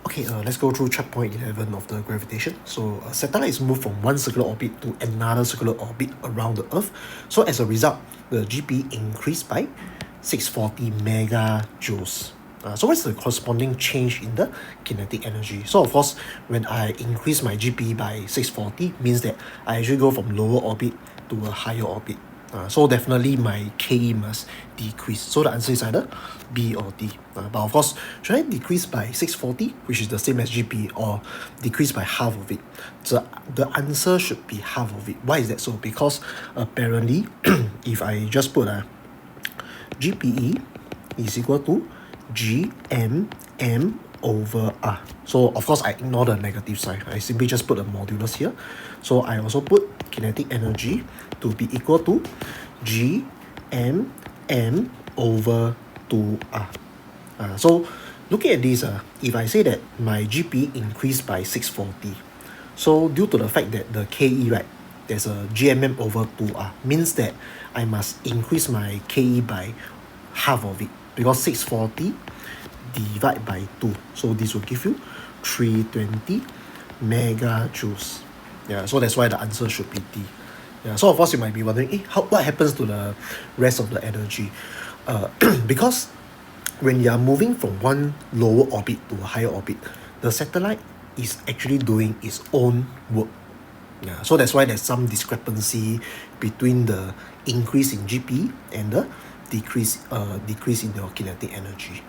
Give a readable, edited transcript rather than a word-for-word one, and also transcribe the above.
Okay, let's go through checkpoint 11 of the gravitation. So a satellite is moved from one circular orbit to another circular orbit around the Earth. So as a result, the GP increased by 640 megajoules. So what's the corresponding change in the kinetic energy? So of course, when I increase my GP by 640, means that I actually go from lower orbit to a higher orbit. So definitely my KE must decrease. So the answer is either B or D. But of course, should I decrease by 640, which is the same as GP, or decrease by half of it? So the answer should be half of it. Why is that so? Because apparently, if I just put a GPE is equal to GMM over R. So of course I ignore the negative sign. I simply just put a modulus here. So I also put kinetic energy to be equal to GMM over 2R. So looking at this, if I say that my GP increased by 640, so due to the fact that the KE, right, there's a GMM over 2R, means that I must increase my KE by half of it, because 640 divided by 2, so this will give you 320 megajoules. Yeah, so that's why the answer should be D. Yeah, so of course you might be wondering, what happens to the rest of the energy? Because when you are moving from one lower orbit to a higher orbit, the satellite is actually doing its own work. Yeah, so that's why there's some discrepancy between the increase in GP and the decrease in your kinetic energy.